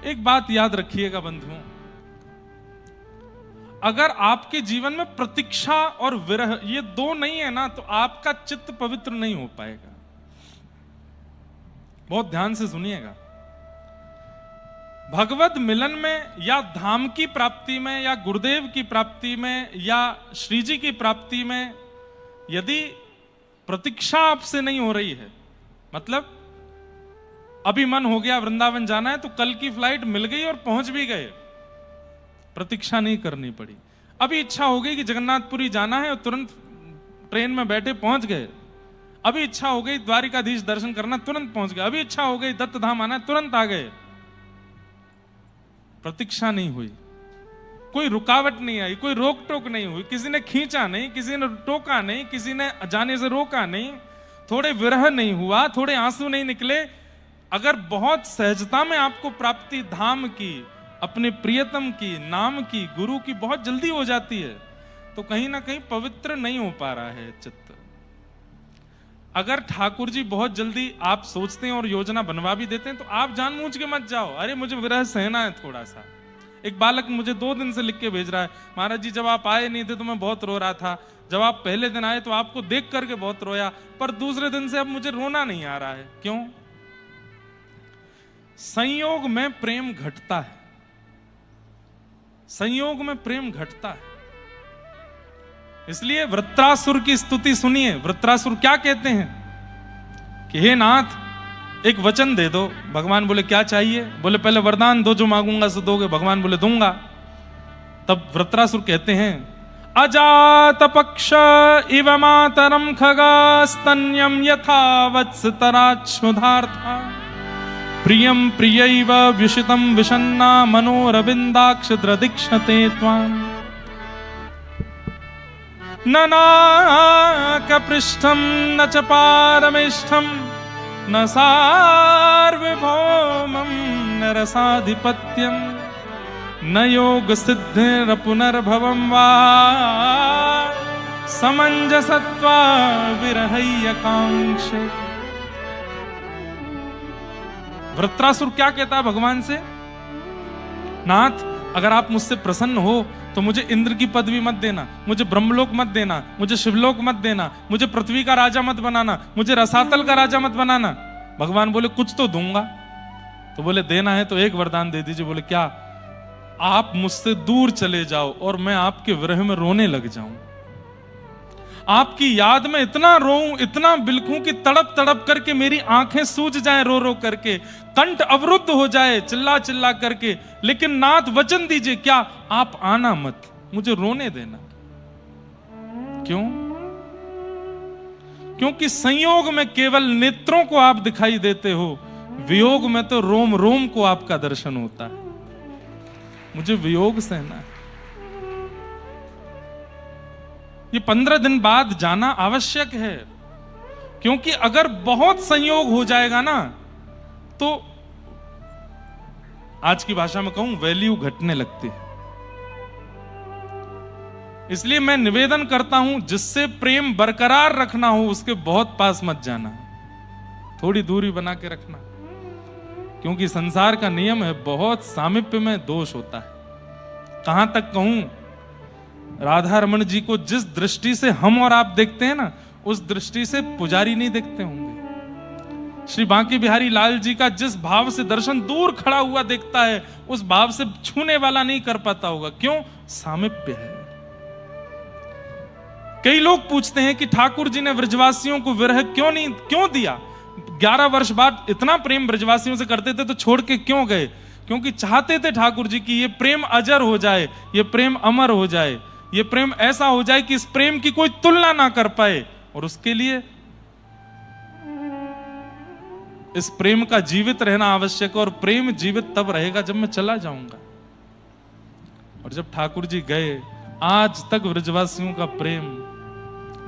एक बात याद रखिएगा बंधुओं, अगर आपके जीवन में प्रतीक्षा और विरह ये दो नहीं है ना, तो आपका चित्त पवित्र नहीं हो पाएगा। बहुत ध्यान से सुनिएगा। भगवत मिलन में या धाम की प्राप्ति में या गुरुदेव की प्राप्ति में या श्री जी की प्राप्ति में यदि प्रतीक्षा आपसे नहीं हो रही है, मतलब अभी मन हो गया वृंदावन जाना है तो कल की फ्लाइट मिल गई और पहुंच भी गए, प्रतीक्षा नहीं करनी पड़ी। अभी इच्छा हो गई कि जगन्नाथपुरी जाना है और तुरंत ट्रेन में बैठे पहुंच गए। अभी इच्छा हो गई द्वारिकाधीश दर्शन करना, तुरंत पहुंच गए। अभी इच्छा हो गई दत्त धाम आना, तुरंत आ गए। प्रतीक्षा नहीं हुई, कोई रुकावट नहीं आई, कोई रोक टोक नहीं हुई, किसी ने खींचा नहीं, किसी ने टोका नहीं, किसी ने जाने से रोका नहीं, थोड़े विरह नहीं हुआ, थोड़े आंसू नहीं निकले। अगर बहुत सहजता में आपको प्राप्ति धाम की, अपने प्रियतम की, नाम की, गुरु की बहुत जल्दी हो जाती है, तो कहीं ना कहीं पवित्र नहीं हो पा रहा है चित्त। अगर ठाकुर जी बहुत जल्दी आप सोचते हैं और योजना बनवा भी देते हैं तो आप जानबूझ के मत जाओ, अरे मुझे विरह सहना है थोड़ा सा। एक बालक मुझे 2 दिन से लिख के भेज रहा है, महाराज जी जब आप आए नहीं थे तो मैं बहुत रो रहा था, जब आप पहले दिन आए तो आपको देख करके बहुत रोया, पर दूसरे दिन से अब मुझे रोना नहीं आ रहा है। क्यों? संयोग में प्रेम घटता है, संयोग में प्रेम घटता है। इसलिए वृत्रासुर की स्तुति सुनिए। वृत्रासुर क्या कहते हैं कि हे नाथ एक वचन दे दो। भगवान बोले क्या चाहिए? बोले पहले वरदान दो, जो मांगूंगा सो दोगे। भगवान बोले दूंगा। तब वृत्रासुर कहते हैं अजात पक्ष इव मातरम खगास्तन्यम यथा वत्स तराच्छुधार्था प्रियम प्रियैव विशितम विषन्ना मनोरविंदाक्ष द्रदीक्षते त्वाम न नाकपृष्ठं न च पारमेष्ठं न सार्वभौमं न रसाधिपत्यं न योग सिद्धिर पुनर्भवं वा समंजसत्वा विरहय्यकांक्षे। वृत्रासुर क्या कहता है भगवान से? नाथ अगर आप मुझसे प्रसन्न हो तो मुझे इंद्र की पदवी मत देना, मुझे ब्रह्मलोक मत देना, मुझे शिवलोक मत देना, मुझे पृथ्वी का राजा मत बनाना, मुझे रसातल का राजा मत बनाना। भगवान बोले कुछ तो दूंगा। तो बोले देना है तो एक वरदान दे दीजिए। बोले क्या? आप मुझसे दूर चले जाओ और मैं आपके विरह में रोने लग जाऊं, आपकी याद में इतना रोऊं, इतना बिलखूं कि तड़प तड़प करके मेरी आंखें सूज जाएं रो रो करके, कंठ अवरुद्ध हो जाए चिल्ला चिल्ला करके। लेकिन नाथ वचन दीजिए, क्या? आप आना मत, मुझे रोने देना। क्यों? क्योंकि संयोग में केवल नेत्रों को आप दिखाई देते हो, वियोग में तो रोम रोम को आपका दर्शन होता है। मुझे वियोग सहना है। ये 15 दिन बाद जाना आवश्यक है, क्योंकि अगर बहुत संयोग हो जाएगा ना तो आज की भाषा में कहूं वैल्यू घटने लगती है। इसलिए मैं निवेदन करता हूं जिससे प्रेम बरकरार रखना हो उसके बहुत पास मत जाना, थोड़ी दूरी बना के रखना, क्योंकि संसार का नियम है बहुत सामीप्य में दोष होता है। कहां तक कहूं, राधा रमन जी को जिस दृष्टि से हम और आप देखते हैं ना, उस दृष्टि से पुजारी नहीं देखते होंगे। श्री बांके बिहारी लाल जी का जिस भाव से दर्शन दूर खड़ा हुआ देखता है, उस भाव से छूने वाला नहीं कर पाता होगा। क्यों? सामीप्य है। कई लोग पूछते हैं कि ठाकुर जी ने ब्रजवासियों को विरह क्यों दिया? 11 वर्ष बाद इतना प्रेम ब्रजवासियों से करते थे तो छोड़ के क्यों गए? क्योंकि चाहते थे ठाकुर जी कि ये प्रेम अजर हो जाए, ये प्रेम अमर हो जाए, ये प्रेम ऐसा हो जाए कि इस प्रेम की कोई तुलना ना कर पाए। और उसके लिए इस प्रेम का जीवित रहना आवश्यक है। और प्रेम जीवित तब रहेगा जब मैं चला जाऊंगा। और जब ठाकुर जी गए, आज तक ब्रजवासियों का प्रेम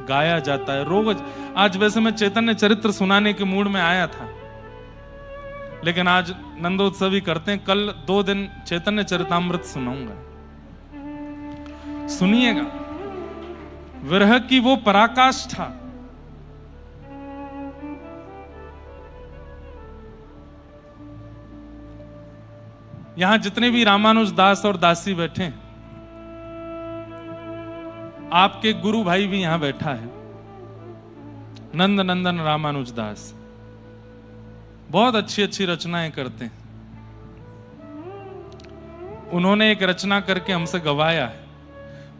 गाया जाता है रोज। आज वैसे मैं चैतन्य चरित्र सुनाने के मूड में आया था, लेकिन आज नंदोत्सव ही करते हैं। कल 2 दिन चैतन्य चरितामृत सुनाऊंगा, सुनिएगा। विरह की वो पराकाष्ठा, यहां जितने भी रामानुज दास और दासी बैठे हैं, आपके गुरु भाई भी यहां बैठा है, नंद नंदन रामानुज दास। बहुत अच्छी अच्छी रचनाएं करते हैं। उन्होंने एक रचना करके हमसे गवाया है।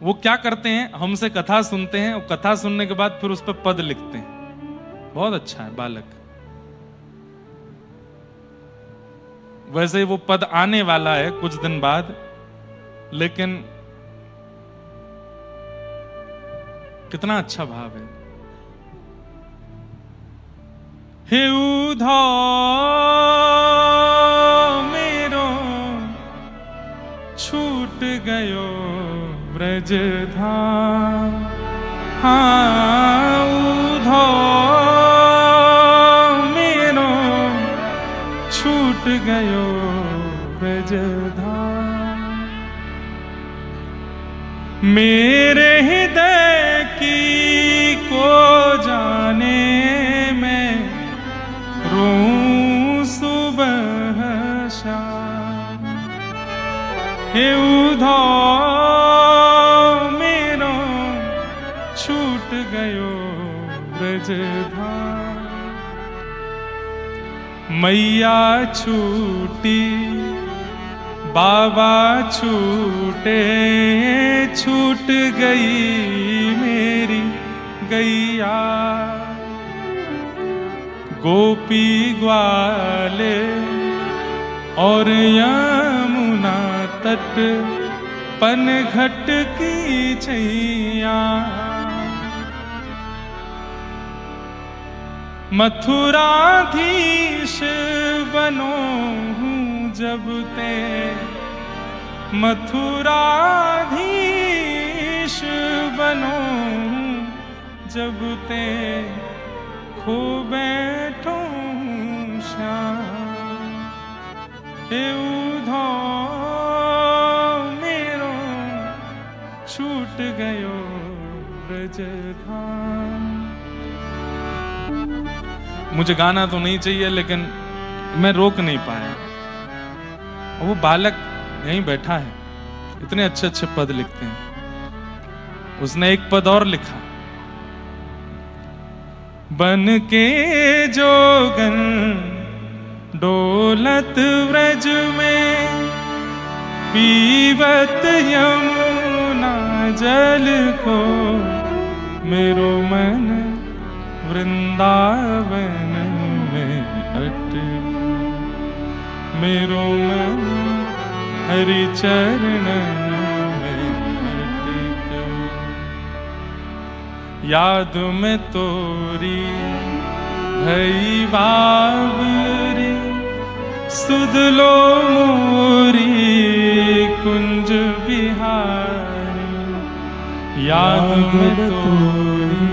वो क्या करते हैं, हमसे कथा सुनते हैं और कथा सुनने के बाद फिर उस पर पद लिखते हैं। बहुत अच्छा है बालक। वैसे वो पद आने वाला है कुछ दिन बाद, लेकिन कितना अच्छा भाव है। हे उधो मेरो छूट गयो ब्रज धाम, हाँ उधो मेरो छूट गयो ब्रज धाम। मेरे हृदय की को जाने में रोऊं सुबह शाम। हे उधो मेरो छूट गयो ब्रज धाम। मैया छूटी बाबा छूटे, छूट गई मेरी गैया। गोपी ग्वाले और यमुना तट पनघट की छैया। मथुराधीश बनो हूँ जब ते, मथुराधीश बनो हूँ जब ते, खो बैठो श्याम। हे उधो मेरो छूट गयो ब्रज धाम। मुझे गाना तो नहीं चाहिए, लेकिन मैं रोक नहीं पाया। वो बालक यहीं बैठा है, इतने अच्छे अच्छे पद लिखते हैं। उसने एक पद और लिखा, बन के जोगन डोलत व्रज में, पीवत यमुना जल को, मेरो मन वृंदावन में अटक, मेरो मन हरि चरणन में अटक। याद में तोरी भई बाबरी, सुध लो मोरी कुंज बिहारी। याद में तोरी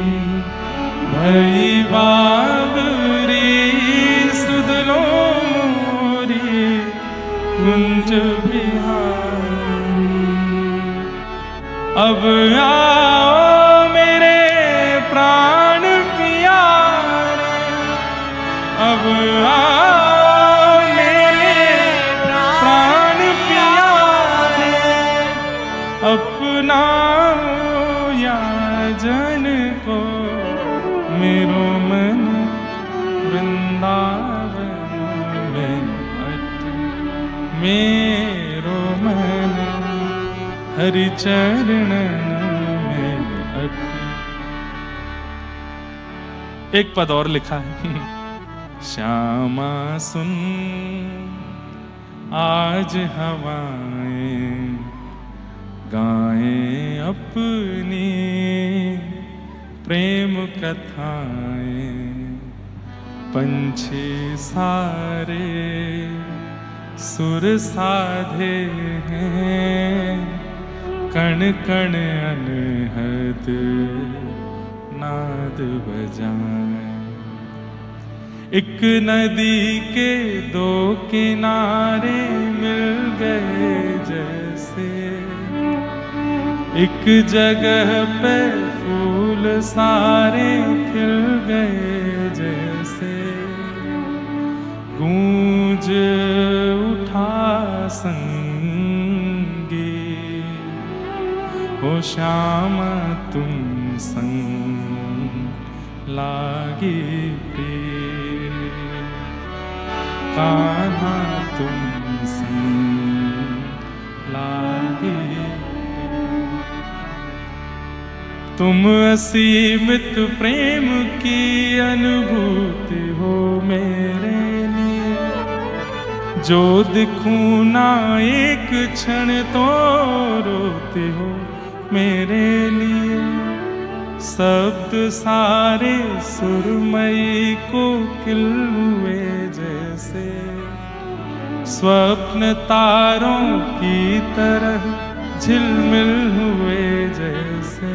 भई बाबरी, सुध लो मोरी कुंज बिहारी। अब आओ मेरे प्राण प्यारे, अब आओ मेरे प्राण प्यारे, अपना या जन को, मेरो मन वृंदावन में अटक, मेरो मन हरि चरणन में अटक। एक पद और लिखा है, श्यामा सुन आज हवाएं गाएं अपनी प्रेम कथाएं। पंछी सारे सुर साधे हैं, कण कण अनहद नाद बजाएं। एक नदी के दो किनारे मिल गए जैसे, एक जगह पे फूल सारे खिल गए जैसे, गूंज उठा संगी, हो श्याम तुम संग लागे प्रिय, कान्हा तुम संग लागे। तुम असीमित प्रेम की अनुभूति हो मेरे लिए, जो दिखूं ना एक क्षण तो रोते हो मेरे लिए। शब्द सारे सुरमई को किल हुए जैसे, स्वप्न तारों की तरह झिलमिल हुए जैसे,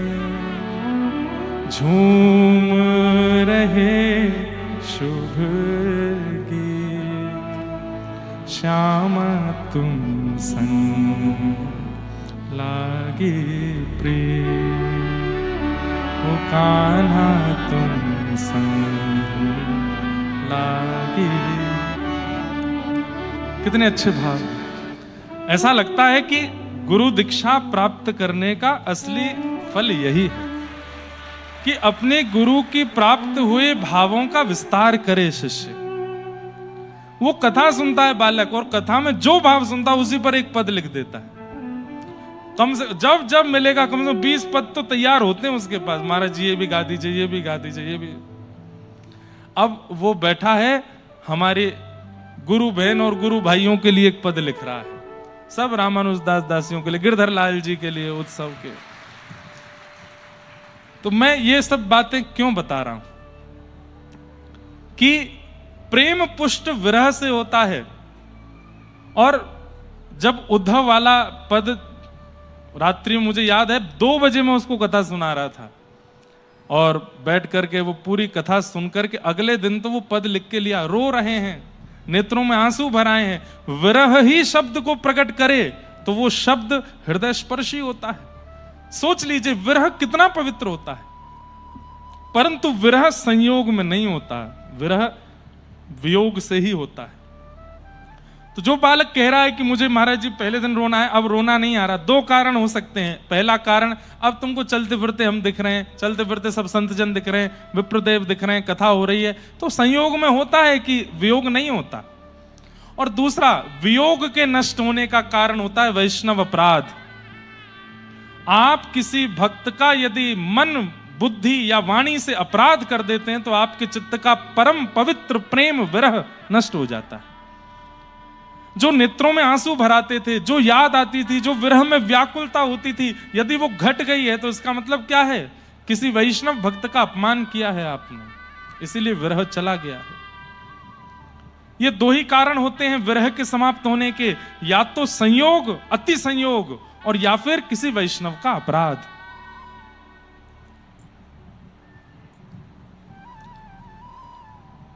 झूम रहे शुभ गीत, श्याम तुम संग लागे प्रिय, ओ कान्हा तुम संग लागे। कितने अच्छे भाव। ऐसा लगता है कि गुरु दीक्षा प्राप्त करने का असली फल यही है कि अपने गुरु की प्राप्त हुए भावों का विस्तार करे शिष्य। वो कथा सुनता है बालक, और कथा में जो भाव सुनता है उसी पर एक पद लिख देता है। कम से जब जब मिलेगा कम से कम 20 पद तो तैयार होते हैं उसके पास। महाराज जी ये भी गा दीजिए, ये भी गा दीजिए, ये भी। अब वो बैठा है हमारे गुरु बहन और गुरु भाइयों के लिए एक पद लिख रहा है, सब रामानुजदास दासियों के लिए, गिरधर लाल जी के लिए, उत्सव के। तो मैं ये सब बातें क्यों बता रहा हूं कि प्रेम पुष्ट विरह से होता है। और जब उद्धव वाला पद रात्रि में मुझे याद है 2 बजे मैं उसको कथा सुना रहा था, और बैठ करके वो पूरी कथा सुन करके अगले दिन तो वो पद लिख के लिया। रो रहे हैं, नेत्रों में आंसू भर आए हैं। विरह ही शब्द को प्रकट करे तो वो शब्द हृदय स्पर्शी होता है। सोच लीजिए विरह कितना पवित्र होता है, परंतु विरह संयोग में नहीं होता, विरह वियोग से ही होता है। तो जो बालक कह रहा है कि मुझे महाराज जी पहले दिन रोना है, अब रोना नहीं आ रहा, 2 कारण हो सकते हैं। पहला कारण, अब तुमको चलते फिरते हम दिख रहे हैं, चलते फिरते सब संत जन दिख रहे हैं, विप्रदेव दिख रहे हैं, कथा हो रही है, तो संयोग में होता है कि वियोग नहीं होता। और दूसरा, वियोग के नष्ट होने का कारण होता है वैष्णव अपराध। आप किसी भक्त का यदि मन, बुद्धि या वाणी से अपराध कर देते हैं तो आपके चित्त का परम पवित्र प्रेम विरह नष्ट हो जाता है। जो नेत्रों में आंसू भराते थे, जो याद आती थी, जो विरह में व्याकुलता होती थी, यदि वो घट गई है तो इसका मतलब क्या है? किसी वैष्णव भक्त का अपमान किया है आपने, इसीलिए विरह चला गया है। ये 2 ही कारण होते हैं विरह के समाप्त होने के, या तो संयोग, अति संयोग, और या फिर किसी वैष्णव का अपराध।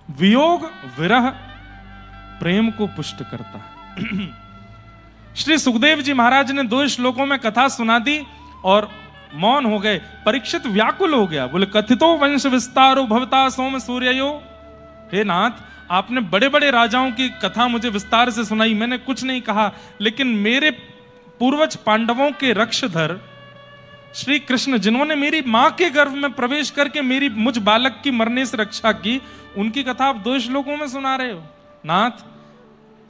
वियोग विरह प्रेम को पुष्ट करता है। श्री सुखदेव जी महाराज ने 2 श्लोकों में कथा सुना दी और मौन हो गए। परीक्षित व्याकुल हो गया, बोले कथितो वंश विस्तारो भवता सोम सूर्यो। हे नाथ, आपने बड़े बड़े राजाओं की कथा मुझे विस्तार से सुनाई, मैंने कुछ नहीं कहा, लेकिन मेरे पूर्वज पांडवों के रक्षधर श्री कृष्ण, जिन्होंने मेरी मां के गर्भ में प्रवेश करके मुझ बालक की मरने से रक्षा की, उनकी कथा आप 2 श्लोकों में सुना रहे हो। नाथ,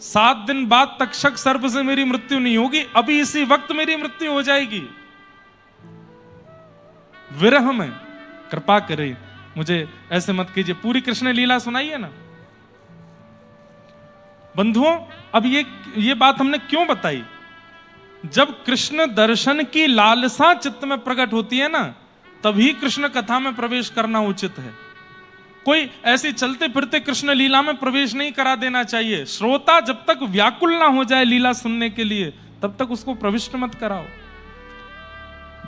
7 दिन बाद तक्षक सर्प से मेरी मृत्यु नहीं होगी, अभी इसी वक्त मेरी मृत्यु हो जाएगी। विरह में कृपा करें, मुझे ऐसे मत कीजिए। पूरी कृष्ण लीला सुनाइए ना। बंधुओं, अब ये बात हमने क्यों बताई? जब कृष्ण दर्शन की लालसा चित्त में प्रकट होती है ना, तभी कृष्ण कथा में प्रवेश करना उचित है। कोई ऐसी चलते फिरते कृष्ण लीला में प्रवेश नहीं करा देना चाहिए। श्रोता जब तक व्याकुल ना हो जाए लीला सुनने के लिए, तब तक उसको प्रविष्ट मत कराओ।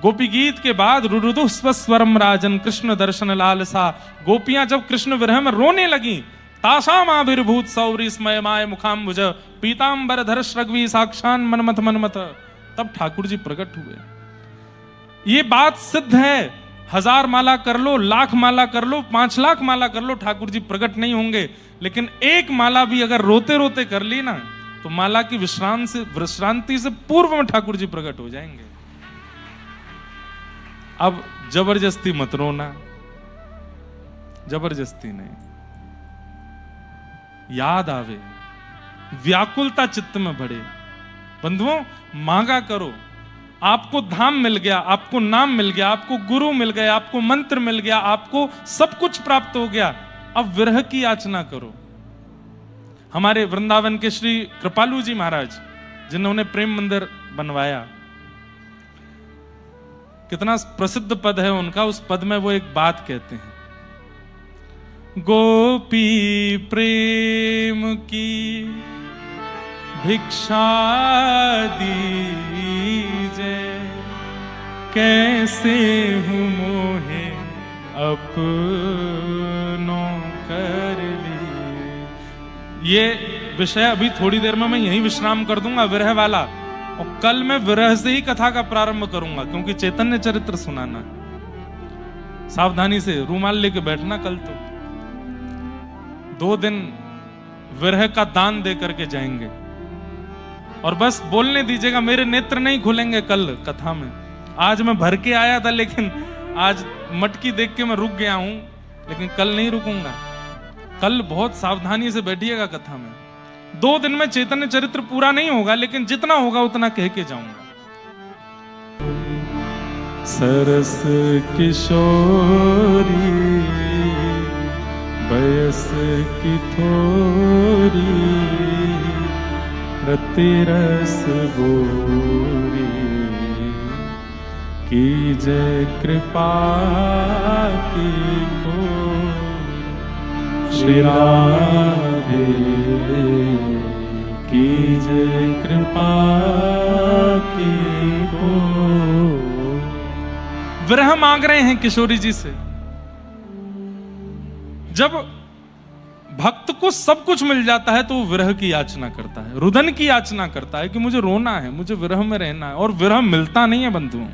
गोपी गीत के बाद रुरुदु स्वस्वरम राजन कृष्ण दर्शन लालसा, गोपियां जब कृष्ण विरह में रोने लगी, तासाम आविर्भूत सौरी स्मयमाय मुखाम्बुज पीतांबर धर श्रग्वी साक्षान मनमथ मनमथ, तब ठाकुर जी प्रकट हुए। ये बात सिद्ध है, 1000 माला कर लो, 1,00,000 माला कर लो, 5 लाख माला कर लो, ठाकुर जी प्रकट नहीं होंगे। लेकिन एक माला भी अगर रोते रोते कर ली ना, तो तो माला की विश्रांति से पूर्व में ठाकुर जी प्रकट हो जाएंगे। अब जबरदस्ती मत रोना, जबरदस्ती नहीं, याद आवे, व्याकुलता चित्त में बढ़े। बंधुओं, मांगा करो, आपको धाम मिल गया, आपको नाम मिल गया, आपको गुरु मिल गया, आपको मंत्र मिल गया, आपको सब कुछ प्राप्त हो गया, अब विरह की याचना करो। हमारे वृंदावन के श्री कृपालु जी महाराज, जिन्होंने प्रेम मंदिर बनवाया, कितना प्रसिद्ध पद है उनका, उस पद में वो एक बात कहते हैं, गोपी प्रेम की भिक्षा दीजे, कैसे हूँ मोहे अपनों कर ली। ये विषय अभी थोड़ी देर में मैं यहीं विश्राम कर दूंगा, विरह वाला, और कल मैं विरह से ही कथा का प्रारंभ करूंगा, क्योंकि चैतन्य चरित्र सुनाना। सावधानी से रूमाल लेके बैठना, कल तो 2 दिन विरह का दान दे करके जाएंगे, और बस बोलने दीजिएगा, मेरे नेत्र नहीं खुलेंगे कल कथा में। आज मैं भर के आया था, लेकिन आज मटकी देख के मैं रुक गया हूं, लेकिन कल नहीं रुकूंगा। कल बहुत सावधानी से बैठिएगा कथा में। 2 दिन में चैतन्य चरित्र पूरा नहीं होगा, लेकिन जितना होगा उतना कह के जाऊंगा। सरस किशोरी बयस की थोरी, रति रस बोरी, की जय कृपा की को, श्री राधे की जय कृपा की को। विरह मांग रहे हैं किशोरी जी से। जब भक्त को सब कुछ मिल जाता है तो वो विरह की याचना करता है, रुदन की याचना करता है कि मुझे रोना है, मुझे विरह में रहना है। और विरह मिलता नहीं है बंधुओं।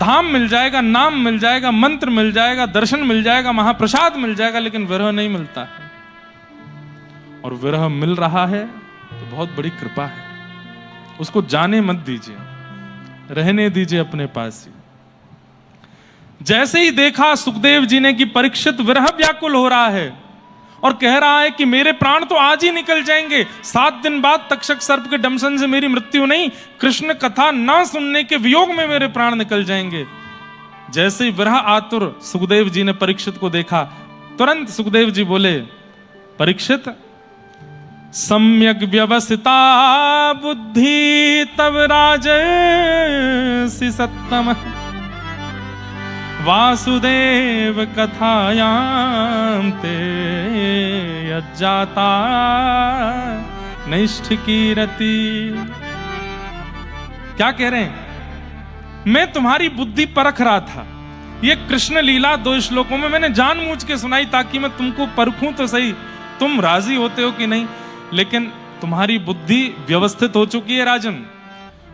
धाम मिल जाएगा, नाम मिल जाएगा, मंत्र मिल जाएगा, दर्शन मिल जाएगा, महाप्रसाद मिल जाएगा, लेकिन विरह नहीं मिलता है। और विरह मिल रहा है तो बहुत बड़ी कृपा है, उसको जाने मत दीजिए, रहने दीजिए अपने पास ही। जैसे ही देखा सुखदेव जी ने कि परीक्षित विरह व्याकुल हो रहा है और कह रहा है कि मेरे प्राण तो आज ही निकल जाएंगे, 7 दिन बाद तक्षक सर्प के डंसन से मेरी मृत्यु नहीं, कृष्ण कथा ना सुनने के वियोग में मेरे प्राण निकल जाएंगे। जैसे ही विरह आतुर सुखदेव जी ने परीक्षित को देखा, तुरंत सुखदेव जी बोले, परीक्षित सम्यक व्यवस्थिता बुद्धि तब राजसी सत्तम, वासुदेव कथायाम ते यज्जाता निष्ठ कीरति। क्या कह रहे हैं? मैं तुम्हारी बुद्धि परख रहा था। ये कृष्ण लीला 2 श्लोकों में मैंने जानबूझ के सुनाई ताकि मैं तुमको परखूं तो सही, तुम राजी होते हो कि नहीं। लेकिन तुम्हारी बुद्धि व्यवस्थित हो चुकी है राजन।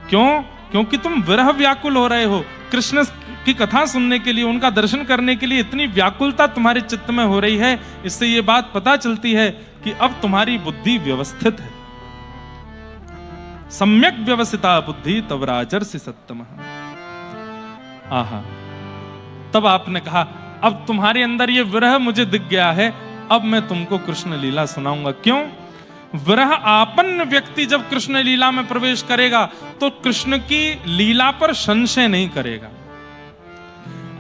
क्यों? क्योंकि तुम विरह व्याकुल हो रहे हो। कृष्ण की कथा सुनने के लिए, उनका दर्शन करने के लिए इतनी व्याकुलता तुम्हारे चित्त में हो रही है। इससे यह बात पता चलती है कि अब तुम्हारी बुद्धि व्यवस्थित है। सम्यक व्यवस्थिता बुद्धि तव राजर्षि सत्तम। आहा, तब आपने कहा अब तुम्हारे अंदर ये विरह मुझे दिख गया है, अब मैं तुमको कृष्ण लीला सुनाऊंगा। क्यों? विरह आपन्न व्यक्ति जब कृष्ण लीला में प्रवेश करेगा तो कृष्ण की लीला पर संशय नहीं करेगा।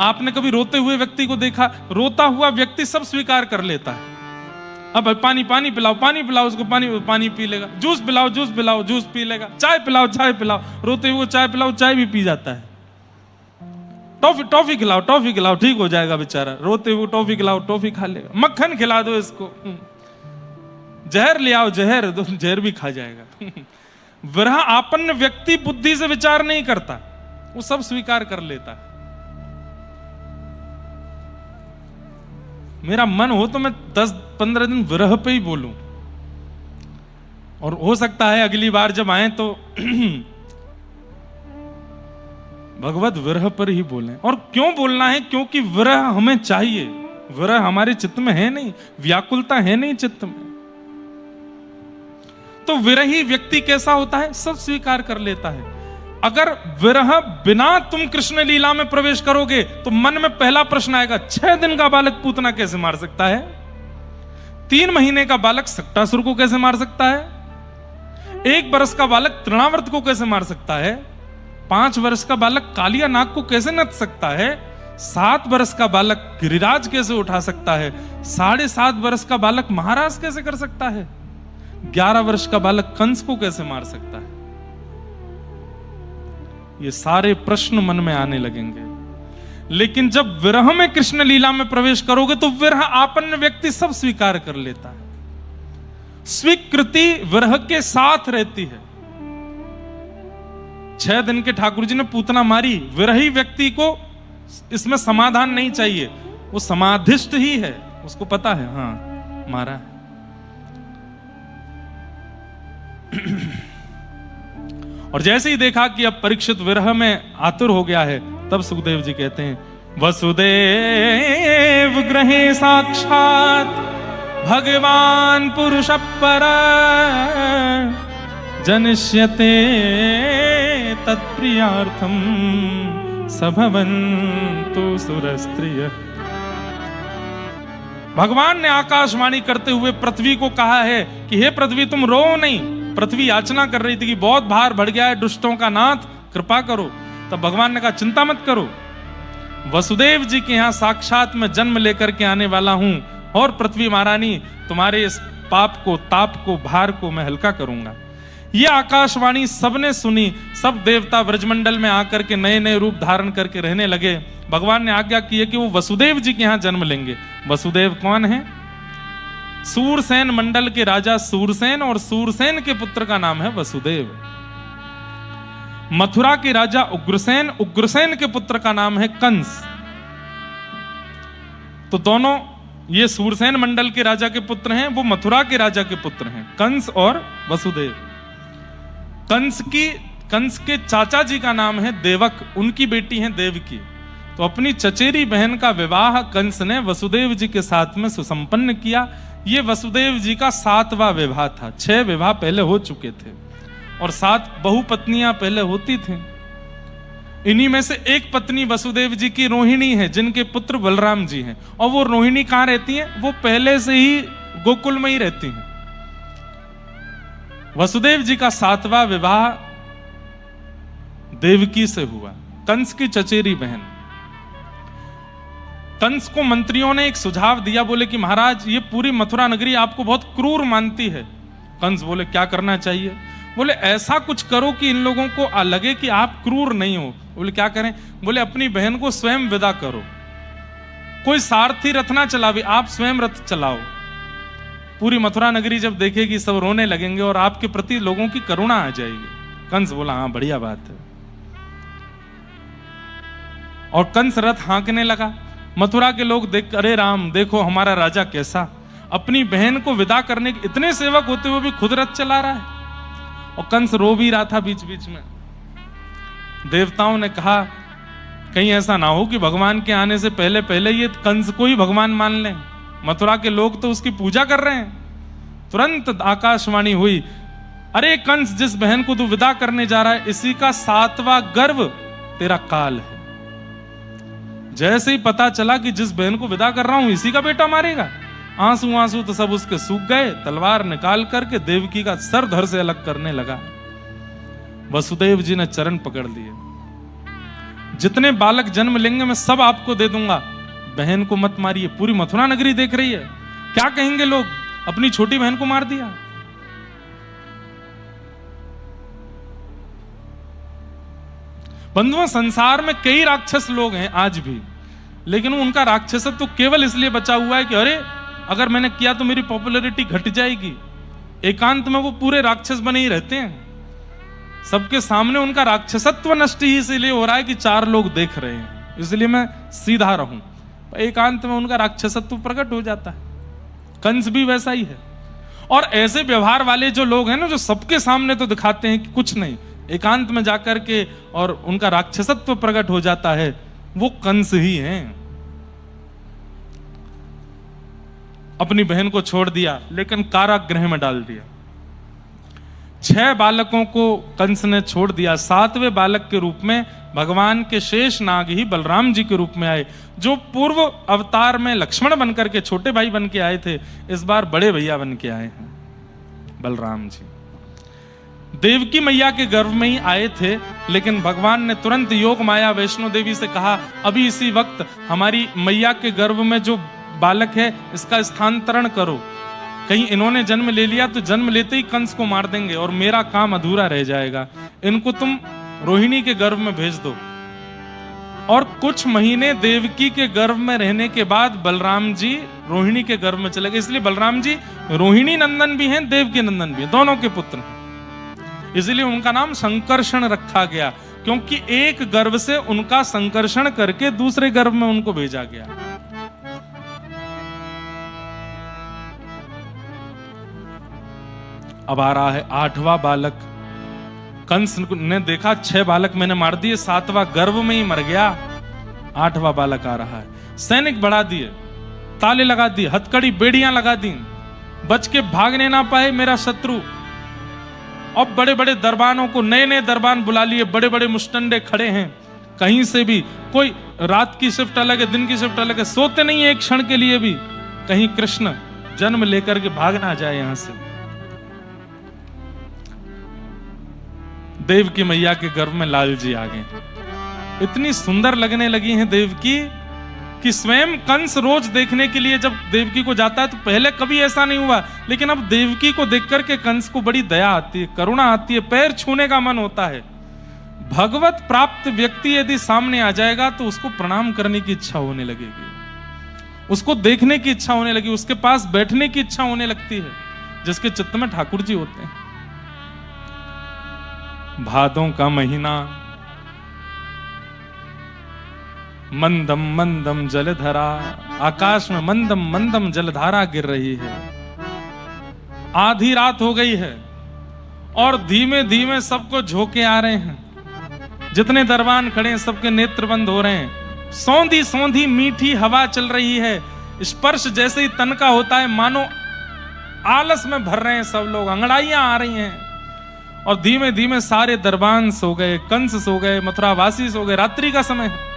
आपने कभी रोते हुए व्यक्ति को देखा? रोता हुआ व्यक्ति सब स्वीकार कर लेता है। अब पानी पिलाओ, पानी पिलाओ उसको, पानी पी लेगा। जूस पिलाओ, जूस पी लेगा। चाय पिलाओ, रोते हुए चाय पिलाओ, चाय भी पी जाता है। टॉफी खिलाओ, ठीक हो जाएगा बेचारा। रोते हुए टॉफी खिलाओ, टॉफी खा लेगा। मक्खन खिला दो इसको, जहर ले आओ, जहर भी खा जाएगा। विरह आपन्न व्यक्ति बुद्धि से विचार नहीं करता, वो सब स्वीकार कर लेता है। मेरा मन हो तो मैं 10-15 दिन विरह पे ही बोलूं, और हो सकता है अगली बार जब आए तो भगवत विरह पर ही बोलें। और क्यों बोलना है? क्योंकि विरह हमें चाहिए। विरह हमारे चित्त में है नहीं, व्याकुलता है नहीं चित्त में। तो विरही व्यक्ति कैसा होता है? सब स्वीकार कर लेता है। अगर विरह बिना तुम कृष्ण लीला में प्रवेश करोगे तो मन में पहला प्रश्न आएगा, 6 दिन का बालक पूतना कैसे मार सकता है? 3 महीने का बालक सक्टासुर को कैसे मार सकता है? 1 वर्ष का बालक तृणावर्त को कैसे मार सकता है? 5 वर्ष का बालक कालिया नाग को कैसे नच सकता है? 7 वर्ष का बालक गिरिराज कैसे उठा सकता है? 7.5 वर्ष का बालक महाराज कैसे कर सकता है? 11 वर्ष का बालक कंस को कैसे मार सकता है? ये सारे प्रश्न मन में आने लगेंगे। लेकिन जब विरह में कृष्ण लीला में प्रवेश करोगे तो विरह आपन्न व्यक्ति सब स्वीकार कर लेता है। स्वीकृति विरह के साथ रहती है। 6 दिन के ठाकुर जी ने पूतना मारी, विरही व्यक्ति को इसमें समाधान नहीं चाहिए, वो समाधिष्ट ही है, उसको पता है हाँ मारा है। और जैसे ही देखा कि अब परीक्षित विरह में आतुर हो गया है, तब सुखदेव जी कहते हैं, वसुदेव गृहे साक्षात भगवान पुरुष पर जनिष्यते तत्प्रियार्थम सभवन्तु सुरस्त्रिय। भगवान ने आकाशवाणी करते हुए पृथ्वी को कहा है कि हे पृथ्वी तुम रो नहीं। पृथ्वी याचना कर रही थी कि बहुत भार बढ़ गया है, दुष्टों का नाथ कृपा करो। तब भगवान ने कहा चिंता मत करो, वसुदेव जी के यहां साक्षात में जन्म लेकर के आने वाला हूं, और पृथ्वी महारानी तुम्हारे इस पाप को, ताप को, भार को मैं हल्का करूंगा। यह आकाशवाणी सबने सुनी। सब देवता व्रजमंडल में आकर के नए नए रूप धारण करके रहने लगे। भगवान ने आज्ञा की है कि वो वसुदेव जी के यहां जन्म लेंगे। वसुदेव कौन है? सूरसेन मंडल के राजा सूरसेन, और सूरसेन के पुत्र का नाम है वसुदेव। मथुरा के राजा उग्रसेन, उग्रसेन के पुत्र का नाम है कंस। तो दोनों ये सूरसेन मंडल के राजा के पुत्र हैं, वो मथुरा के राजा के पुत्र हैं, कंस और वसुदेव। कंस के चाचा जी का नाम है देवक, उनकी बेटी है देवकी। तो अपनी चचेरी बहन का विवाह कंस ने वसुदेव जी के साथ में सुसंपन्न किया। ये वसुदेव जी का 7वां विवाह था। 6 विवाह पहले हो चुके थे और 7 बहुपत्नियां पहले होती थी। इन्हीं में से एक पत्नी वसुदेव जी की रोहिणी है, जिनके पुत्र बलराम जी हैं। और वो रोहिणी कहां रहती हैं? वो पहले से ही गोकुल में ही रहती हैं। वसुदेव जी का 7वां विवाह देवकी से हुआ, कंस की चचेरी बहन। कंस को मंत्रियों ने एक सुझाव दिया, बोले कि महाराज ये पूरी मथुरा नगरी आपको बहुत क्रूर मानती है। कंस बोले क्या करना चाहिए? बोले ऐसा कुछ करो कि इन लोगों को लगे कि आप क्रूर नहीं हो। बोले क्या करें? बोले अपनी बहन को स्वयं विदा करो, कोई सारथी रथ ना चलावे, आप स्वयं रथ चलाओ। पूरी मथुरा नगरी जब देखेगी सब रोने लगेंगे और आपके प्रति लोगों की करुणा आ जाएगी। कंस बोला हाँ बढ़िया बात है। और कंस रथ हाँकने लगा। मथुरा के लोग देख, अरे राम देखो हमारा राजा कैसा, अपनी बहन को विदा करने के इतने सेवक होते हुए भी खुद रथ चला रहा है। और कंस रो भी रहा था बीच बीच में। देवताओं ने कहा कहीं ऐसा ना हो कि भगवान के आने से पहले पहले ये कंस को ही भगवान मान लें। मथुरा के लोग तो उसकी पूजा कर रहे हैं। तुरंत आकाशवाणी हुई, अरे कंस जिस बहन को तू विदा करने जा रहा है इसी का 7वां गर्भ तेरा काल है। जैसे ही पता चला कि जिस बहन को विदा कर रहा हूं इसी का बेटा मारेगा, आंसू आंसू तो सब उसके सूख गए। तलवार निकाल करके देवकी का सर धड़ से अलग करने लगा। वसुदेव जी ने चरण पकड़ लिए, जितने बालक जन्म लेंगे मैं सब आपको दे दूंगा, बहन को मत मारिए। पूरी मथुरा नगरी देख रही है, क्या कहेंगे लोग, अपनी छोटी बहन को मार दिया। बंधुओं संसार में कई राक्षस लोग हैं आज भी, लेकिन उनका राक्षसत्व तो केवल इसलिए बचा हुआ है कि अरे अगर मैंने किया तो मेरी पॉपुलैरिटी घट जाएगी। एकांत में वो पूरे राक्षस बने ही रहते हैं। सबके सामने उनका राक्षसत्व नष्ट ही इसलिए हो रहा है कि 4 लोग देख रहे हैं, इसलिए मैं सीधा रहूं। एकांत में उनका राक्षसत्व प्रकट हो जाता है। कंस भी वैसा ही है। और ऐसे व्यवहार वाले जो लोग हैं ना, जो सबके सामने तो दिखाते हैं कि कुछ नहीं, एकांत में जाकर के और उनका राक्षसत्व प्रकट हो जाता है, वो कंस ही हैं। अपनी बहन को छोड़ दिया लेकिन कारागृह में डाल दिया। 6 बालकों को कंस ने छोड़ दिया, 7वें बालक के रूप में भगवान के शेष नाग ही बलराम जी के रूप में आए, जो पूर्व अवतार में लक्ष्मण बनकर के छोटे भाई बन के आए थे, इस बार बड़े भैया बन के आए हैं बलराम जी। देवकी मैया के गर्भ में ही आए थे, लेकिन भगवान ने तुरंत योग माया वैष्णो देवी से कहा, अभी इसी वक्त हमारी मैया के गर्भ में जो बालक है इसका स्थानांतरण करो, कहीं इन्होंने जन्म ले लिया तो जन्म लेते ही कंस को मार देंगे और मेरा काम अधूरा रह जाएगा, इनको तुम रोहिणी के गर्भ में भेज दो। और कुछ महीने देवकी के गर्भ में रहने के बाद बलराम जी रोहिणी के गर्भ में चले गए, इसलिए बलराम जी रोहिणी नंदन भी हैं, देवकी नंदन भी हैं, दोनों के पुत्र हैं। इसलिए उनका नाम संकर्षण रखा गया, क्योंकि एक गर्भ से उनका संकर्षण करके दूसरे गर्भ में उनको भेजा गया। अब आ रहा है 8वां बालक। कंस ने देखा 6 बालक मैंने मार दिए, 7वां गर्भ में ही मर गया, 8वां बालक आ रहा है। सैनिक बढ़ा दिए, ताले लगा दिए, हथकड़ी बेड़ियां लगा दी, बच के भागने ना पाए मेरा शत्रु। अब बड़े बड़े दरबानों को, नए नए दरबान बुला लिए, बड़े बड़े मुस्टंडे खड़े हैं, कहीं से भी कोई रात की शिफ्ट अलग है, दिन की शिफ्ट अलग है, सोते नहीं है एक क्षण के लिए भी, कहीं कृष्ण जन्म लेकर के भाग ना जाए यहां से। देवकी मैया के गर्भ में लाल जी आ गए, इतनी सुंदर लगने लगी हैं देवकी कि स्वयं कंस रोज देखने के लिए जब देवकी को जाता है, तो पहले कभी ऐसा नहीं हुआ, लेकिन अब देवकी को देख करके कंस को बड़ी दया आती है, करुणा आती है, पैर छूने का मन होता है। भगवत प्राप्त व्यक्ति यदि सामने आ जाएगा तो उसको प्रणाम करने की इच्छा होने लगेगी, उसको देखने की इच्छा होने लगी, उसके पास बैठने की इच्छा होने लगती है, जिसके चित्त में ठाकुर जी होते हैं। भादों का महीना, मंदम मंदम जलधारा, आकाश में मंदम मंदम जलधारा गिर रही है, आधी रात हो गई है और धीमे धीमे सबको झोंके आ रहे हैं, जितने दरबान खड़े हैं सबके नेत्र बंद हो रहे हैं, सौंधी सौंधी मीठी हवा चल रही है, स्पर्श जैसे ही तन का होता है मानो आलस में भर रहे हैं सब लोग, अंगड़ाइयां आ रही हैं और धीमे धीमे सारे दरबान सो गए, कंस सो गए, मथुरावासी सो गए, रात्रि का समय है,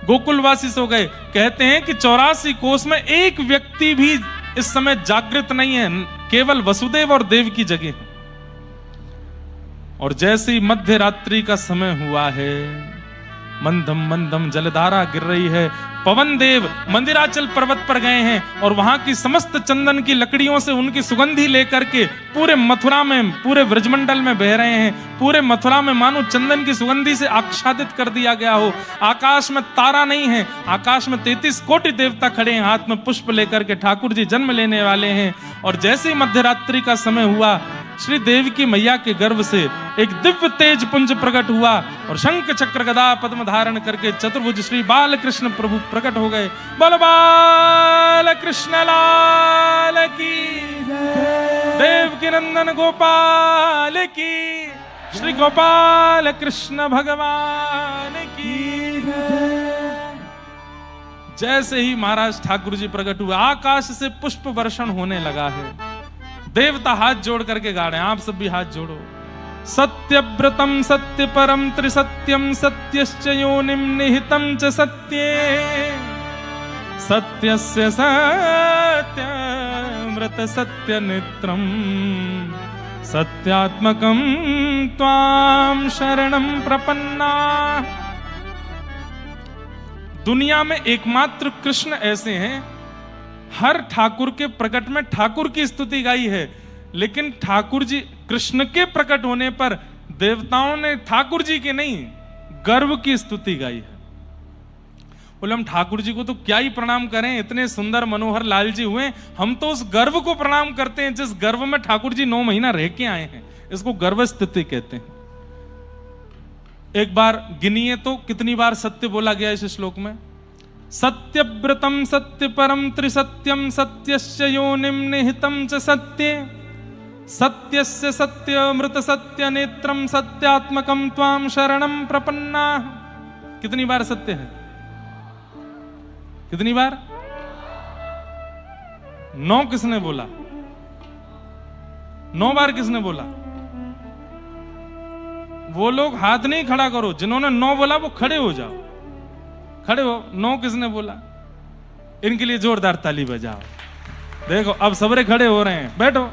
गोकुलवासी सो गए। कहते हैं कि 84 कोस में एक व्यक्ति भी इस समय जागृत नहीं है, केवल वसुदेव और देव की जगह। और जैसे ही मध्य रात्रि का समय हुआ है, मंदम मंदम जलधारा गिर रही है, पवन देव मंदिराचल पर्वत पर गए हैं और वहां की समस्त चंदन की लकड़ियों से उनकी सुगंधी लेकर के पूरे मथुरा में, पूरे ब्रजमंडल में बह रहे हैं। पूरे मथुरा में मानो चंदन की सुगंधी से आच्छादित कर दिया गया हो। आकाश में तारा नहीं है, आकाश में 33 कोटि देवता खड़े हैं, हाथ में पुष्प लेकर के ठाकुर जी जन्म लेने वाले हैं। और जैसे ही मध्यरात्रि का समय हुआ, श्री देवकी मैया के गर्भ से एक दिव्य तेज पुंज प्रकट हुआ और शंख चक्र गदा पद्म धारण करके चतुर्भुज श्री बाल कृष्ण प्रभु प्रकट हो गए। बोल बाल कृष्ण लाल की, देवकी नंदन गोपाल की, श्री गोपाल कृष्ण भगवान की। जैसे ही महाराज ठाकुर जी प्रकट हुए, आकाश से पुष्प वर्षण होने लगा है। देवता हाथ जोड़ करके गा रहे हैं, आप सब भी हाथ जोड़ो। सत्यव्रतम सत्य परम त्रिसत्यम सत्यश्च योनिम निहितम च सत्ये, सत्यस्य सत्यमृत सत्य नेत्रम सत्यात्मकम त्वाम शरणम प्रपन्ना। दुनिया में एकमात्र कृष्ण ऐसे हैं, हर ठाकुर के प्रकट में ठाकुर की स्तुति गाई है, लेकिन ठाकुर जी कृष्ण के प्रकट होने पर देवताओं ने ठाकुर जी के नहीं, गर्व की स्तुति गाई है। बोले हम ठाकुर जी को तो क्या ही प्रणाम करें, इतने सुंदर मनोहर लाल जी हुए, हम तो उस गर्व को प्रणाम करते हैं जिस गर्व में ठाकुर जी 9 महीना रह के आए हैं। इसको गर्व स्तुति कहते हैं। एक बार गिनिए तो कितनी बार सत्य बोला गया इस श्लोक में। सत्यव्रतम सत्य परम त्रिसत्यम सत्यस्य योनिम निहितम च सत्ये, सत्यस्य सत्यमृत सत्य नेत्रम सत्यात्मकम त्वाम शरणम प्रपन्ना। कितनी बार सत्य है? कितनी बार? 9 किसने बोला? 9 बार किसने बोला? वो लोग हाथ नहीं खड़ा करो, जिन्होंने नो बोला वो खड़े हो जाओ। खड़े हो। नो किसने बोला? इनके लिए जोरदार ताली बजाओ। देखो अब सबरे खड़े हो रहे हैं, बैठो।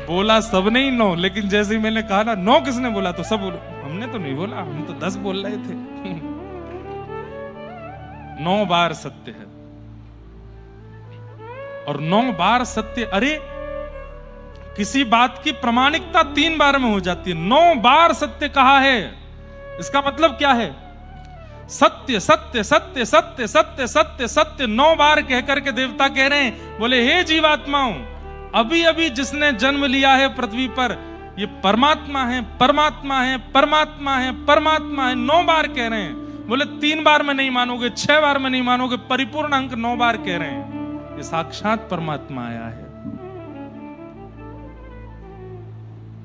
बोला सबने ही नो, लेकिन जैसे ही मैंने कहा ना नो किसने बोला, तो सब बोलो हमने तो नहीं बोला, हम तो 10 बोल रहे थे। 9 बार सत्य है, और 9 बार सत्य। अरे किसी बात की प्रमाणिकता 3 बार में हो जाती है, 9 बार सत्य कहा है, इसका मतलब क्या है? सत्य सत्य सत्य सत्य सत्य सत्य सत्य 9 बार कह करके देवता कह रहे हैं, बोले हे जीवात्माओं, अभी अभी जिसने जन्म लिया है पृथ्वी पर, ये परमात्मा है, परमात्मा है, परमात्मा है, परमात्मा है। 9 बार कह रहे हैं। बोले 3 बार में नहीं मानोगे, 6 बार में नहीं मानोगे, परिपूर्ण अंक 9 बार कह रहे हैं। ये साक्षात परमात्मा आया है।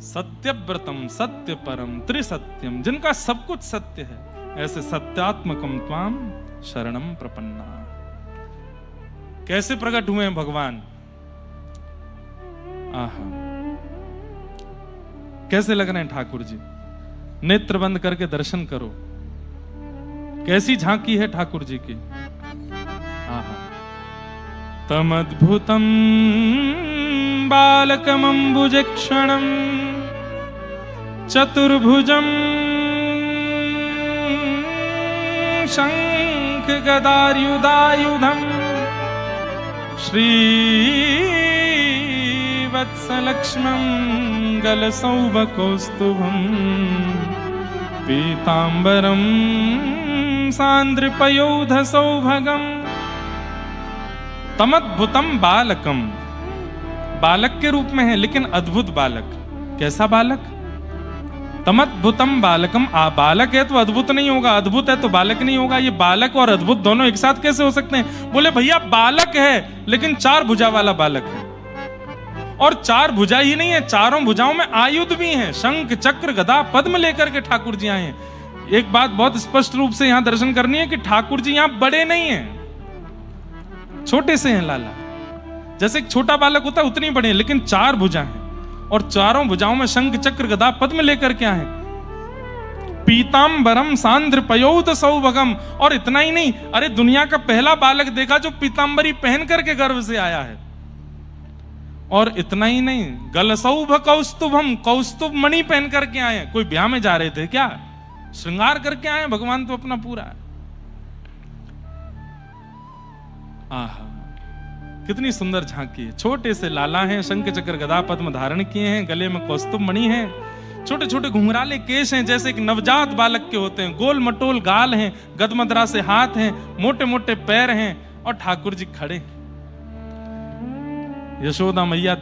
सत्यव्रतम सत्य परम त्रिसत्यम, जिनका सब कुछ सत्य है, ऐसे सत्यात्मकम त्वाम शरणम प्रपन्ना। कैसे प्रकट हुए हैं भगवान? आहा, कैसे लग रहे हैं ठाकुर जी? नेत्र बंद करके दर्शन करो, कैसी झांकी है ठाकुर जी की। आहा, तमद्भुतम बालकमंबुजक्षणम चतुर्भुजम शंख गदायुधायुधम श्रीवत्सलक्ष्मं गलसौभकौस्तुभं पीतांबरं सान्द्रपयोधसौभगम्। तमद्भुतम बालकम, बालक के रूप में है, लेकिन अद्भुत बालक। कैसा बालक? तमद्भुतम बालकम। बालक है तो अद्भुत नहीं होगा, अद्भुत है तो बालक नहीं होगा। ये बालक और अद्भुत दोनों एक साथ कैसे हो सकते हैं? बोले भैया बालक है, लेकिन 4 भुजा वाला बालक है। और 4 भुजा ही नहीं है, चारों भुजाओं में आयुध भी हैं, शंख चक्र गदा पद्म लेकर के ठाकुर जी आए हैं। एक बात बहुत स्पष्ट रूप से यहां दर्शन करनी है कि ठाकुर जी यहां बड़े नहीं हैं, छोटे से हैं लाला। जैसे एक छोटा बालक होता है उतनी बड़े हैं, लेकिन 4 भुजा हैं, और चारों भुजाओं में शंख चक्र गदा पद्म लेकर के आए। पीतांबरम सांद्र पयोध सौभगम। और इतना ही नहीं, अरे दुनिया का पहला बालक देखा जो पीतांबरी पहन करके गर्भ से आया है। और इतना ही नहीं, गलसौभ कौस्तुभम, कौस्तुभ मणि पहन करके आए। कोई ब्याह में जा रहे थे क्या? श्रृंगार करके आए भगवान तो अपना पूरा। आहा, कितनी सुंदर झांकी है। छोटे से लाला हैं, शंख चक्र गदा पद्म धारण किए हैं, गले में कौस्तुभ मणि है, छोटे छोटे घुंघराले केश हैं जैसे एक नवजात बालक के होते हैं, गोल मटोल गाल हैं, गदमदरा से हाथ हैं, मोटे मोटे पैर हैं, और ठाकुर जी खड़े। यशोदा मैया,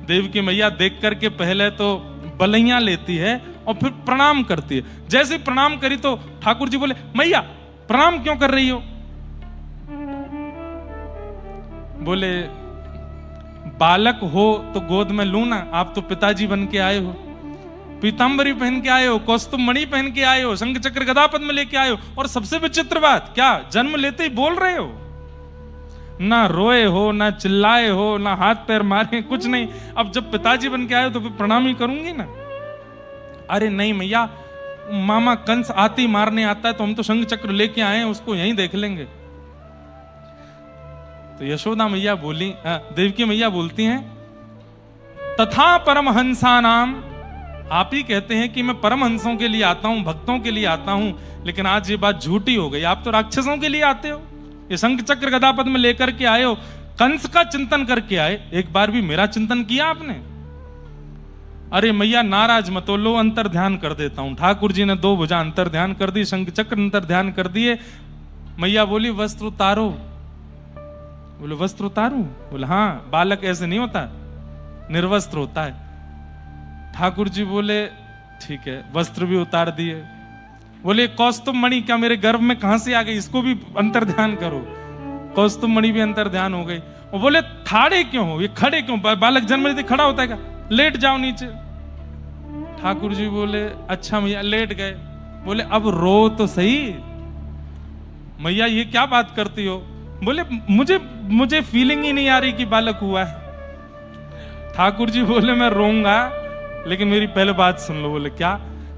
देवकी मैया देख करके पहले तो बलैया लेती है और फिर प्रणाम करती है। जैसे प्रणाम करी तो ठाकुर जी बोले, मैया प्रणाम क्यों कर रही हो? बोले बालक हो तो गोद में लू ना, आप तो पिताजी बन के आए हो, पीतांबरी पहन के आए हो, कौस्तुभ मणि पहन के आए हो, शंख चक्र गदा पद्म लेके आए हो, और सबसे विचित्र बात क्या, जन्म लेते ही बोल रहे हो, ना रोए हो, ना चिल्लाए हो, ना हाथ पैर मारे, कुछ नहीं। अब जब पिताजी बन के आए हो तो फिर प्रणाम ही करूंगी ना। अरे नहीं मैया, मामा कंस आती मारने आता है तो हम तो शंख चक्र लेके आए हैं, उसको यहीं देख लेंगे। तो यशोदा मैया बोली, देवकी मैया बोलती हैं, तथा परमहंसा नाम, आप ही कहते हैं कि मैं परमहंसों के लिए आता हूं, भक्तों के लिए आता हूं, लेकिन आज ये बात झूठी हो गई। आप तो राक्षसों के लिए आते हो, ये शंख चक्र गदा पद्म लेकर के आए हो, कंस का चिंतन करके आए, एक बार भी मेरा चिंतन किया आपने? अरे मैया नाराज मत हो, लो अंतर ध्यान कर देता हूं। ठाकुर जी ने 2 भुजा अंतर ध्यान कर दी, शंख चक्र अंतर ध्यान कर दिए। मैया बोली वस्त्र उतारो। बोले वस्त्र उतारूं? बोले हाँ, बालक ऐसे नहीं होता, निर्वस्त्र होता है। ठाकुर जी बोले ठीक है, वस्त्र भी उतार दिए। बोले कौस्तुभ मणि क्या मेरे गर्भ में कहां से आ गई, इसको भी अंतर ध्यान करो। कौस्तुभ मणि भी अंतर ध्यान हो गई। वो बोले ठाड़े क्यों हो, ये खड़े क्यों? बालक जन्म लेते खड़ा होता है क्या? लेट जाओ नीचे। ठाकुर जी बोले अच्छा मैया, लेट गए। बोले अब रो तो सही। मैया ये क्या बात करती हो? बोले मुझे फीलिंग ही नहीं आ रही कि बालक हुआ है। ठाकुर जी बोले मैं रोऊंगा लेकिन मेरी पहले बात सुन लो। बोले क्या?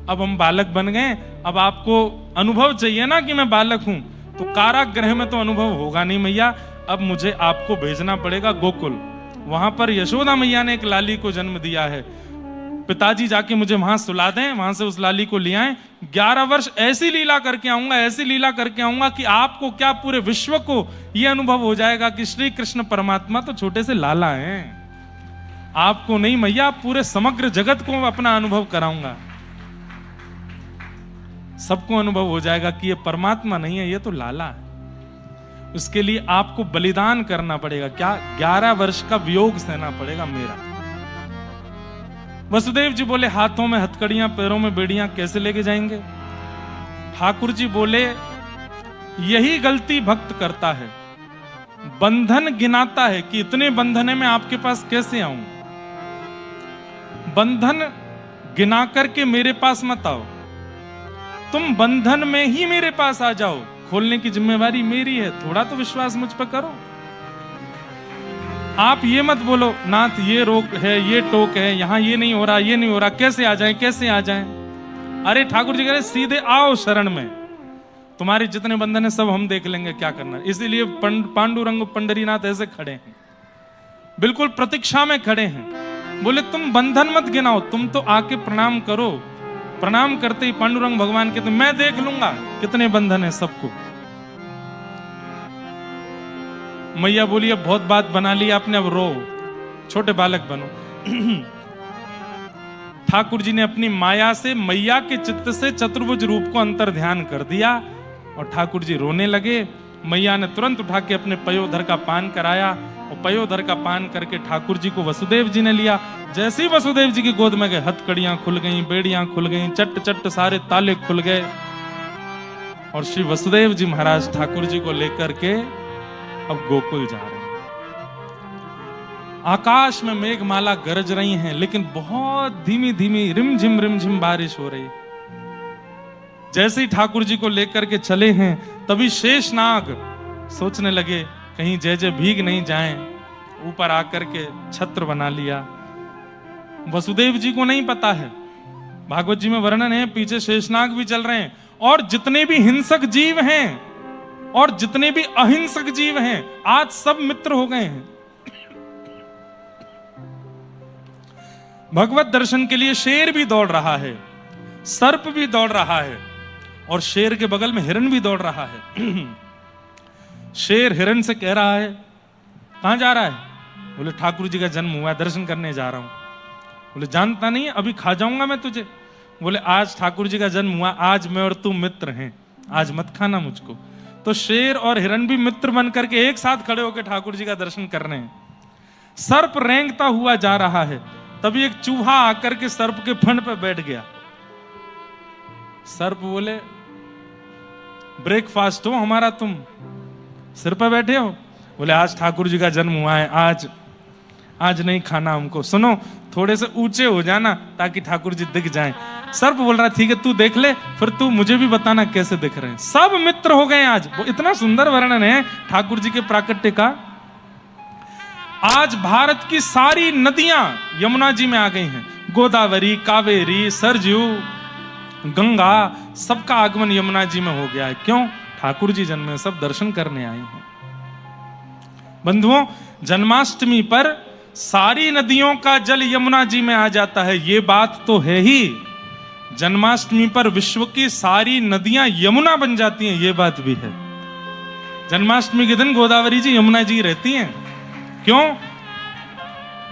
अब हम बालक बन गए, अब आपको अनुभव चाहिए ना कि मैं बालक हूं, तो कारागृह में तो अनुभव होगा नहीं मैया, अब मुझे आपको भेजना पड़ेगा गोकुल। वहां पर यशोदा मैया ने एक लाली को जन्म दिया है, पिताजी जाके मुझे वहां सुला दें, वहां से उस लाली को ले आए। 11 वर्ष ऐसी लीला करके आऊंगा, ऐसी लीला करके आऊंगा कि आपको क्या, पूरे विश्व को यह अनुभव हो जाएगा कि श्री कृष्ण परमात्मा तो छोटे से लाला हैं। आपको नहीं मैया, पूरे समग्र जगत को अपना अनुभव कराऊंगा। सबको अनुभव हो जाएगा कि ये परमात्मा नहीं है, ये तो लाला है। उसके लिए आपको बलिदान करना पड़ेगा। क्या? 11 वर्ष का वियोग सहना पड़ेगा मेरा। वसुदेव जी बोले हाथों में हथकड़ियां, पैरों में बेड़ियां कैसे लेके जाएंगे? ठाकुर जी बोले यही गलती भक्त करता है, बंधन गिनाता है कि इतने बंधन है, मैं आपके पास कैसे आऊं। बंधन गिना करके मेरे पास मत आओ, तुम बंधन में ही मेरे पास आ जाओ। खोलने की जिम्मेवारी मेरी है, थोड़ा तो विश्वास मुझ पर करो। आप ये मत बोलो नाथ ये रोक है, ये टोक है, यहां ये नहीं हो रहा, ये नहीं हो रहा, कैसे आ जाएं, कैसे आ जाएं। अरे ठाकुर जी कह रहे सीधे आओ शरण में, तुम्हारे जितने बंधन है सब हम देख लेंगे क्या करना है। इसीलिए पांडुरंग पंडरीनाथ ऐसे खड़े हैं, बिल्कुल प्रतीक्षा में खड़े हैं। बोले तुम बंधन मत गिनाओ, तुम तो आके प्रणाम करो। प्रणाम करते ही पांडुरंग भगवान कहते मैं देख लूंगा कितने बंधन है सबको। मैया बोली अब बहुत बात बना ली आपने, अब रो, छोटे बालक बनो। ठाकुर जी ने अपनी माया से, मैया के चित्त से चतुर्भुज रूप को अंतर ध्यान कर दिया और ठाकुर जी रोने लगे। मैया ने तुरंत उठा के अपने पयोधर का पान कराया और पयोधर का पान करके ठाकुर जी को वसुदेव जी ने लिया। जैसे ही वसुदेव जी की गोद में गए, हथकड़ियां खुल गई, बेड़ियां खुल गई, चट चट सारे ताले खुल गए और श्री वसुदेव जी महाराज ठाकुर जी को लेकर के अब गोकुल जा रहे हैं। आकाश में मेघमाला गरज रही हैं, लेकिन बहुत धीमी धीमी रिमझिम बारिश हो रही। जैसे ही ठाकुर जी को लेकर के चले हैं, तभी शेषनाग सोचने लगे कहीं जय जय भीग नहीं जाएं। ऊपर आकर के छत्र बना लिया। वसुदेव जी को नहीं पता है, भागवत जी में वर्णन है, पीछे शेषनाग भी चल रहे हैं और जितने भी हिंसक जीव हैं और जितने भी अहिंसक जीव हैं आज सब मित्र हो गए हैं। भगवत दर्शन के लिए शेर भी दौड़ रहा है, सर्प भी दौड़ रहा है और शेर के बगल में हिरण भी दौड़ रहा है। शेर हिरण से कह रहा है कहां जा रहा है? बोले ठाकुर जी का जन्म हुआ, दर्शन करने जा रहा हूं। बोले जानता नहीं, अभी खा जाऊंगा मैं तुझे। बोले आज ठाकुर जी का जन्म हुआ, आज मैं और तू मित्र हैं, आज मत खाना मुझको। तो शेर और हिरण भी मित्र बन करके एक साथ खड़े होकर ठाकुर जी का दर्शन कर रहे हैं। सर्प रेंगता हुआ जा रहा है, तभी एक चूहा आकर के सर्प के फण पे बैठ गया। सर्प बोले ब्रेकफास्ट हो हमारा, तुम सिर पर बैठे हो। बोले आज ठाकुर जी का जन्म हुआ है, आज नहीं खाना हमको। सुनो थोड़े से ऊंचे हो जाना ताकि ठाकुर जी दिख जाएं। सर्प बोल रहा ठीक है तू देख ले, फिर तू मुझे भी बताना कैसे दिख रहे हैं। सब मित्र हो गए आज। वो इतना सुंदर वर्णन है ठाकुर जी के प्राकट्य का। आज भारत की सारी नदियां यमुना जी में आ गई हैं। गोदावरी, कावेरी, सरजू, गंगा, सबका आगमन यमुना जी में हो गया है। क्यों? ठाकुर जी जन्मे, सब दर्शन करने आए हैं। बंधुओं, जन्माष्टमी पर सारी नदियों का जल यमुना जी में आ जाता है, ये बात तो है ही। जन्माष्टमी पर विश्व की सारी नदियां यमुना बन जाती हैं, ये बात भी है। जन्माष्टमी के दिन गोदावरी जी यमुना जी रहती हैं। क्यों?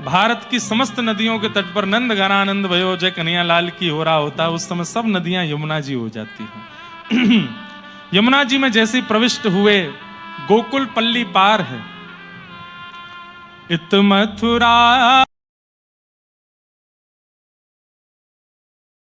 भारत की समस्त नदियों के तट पर नंद घनानंद भयो जय कन्हैया लाल की हो रहा होता है, उस समय सब नदियां यमुना जी हो जाती हैं। यमुना जी में जैसे प्रविष्ट हुए, गोकुल पल्ली पार है। इत मथुरा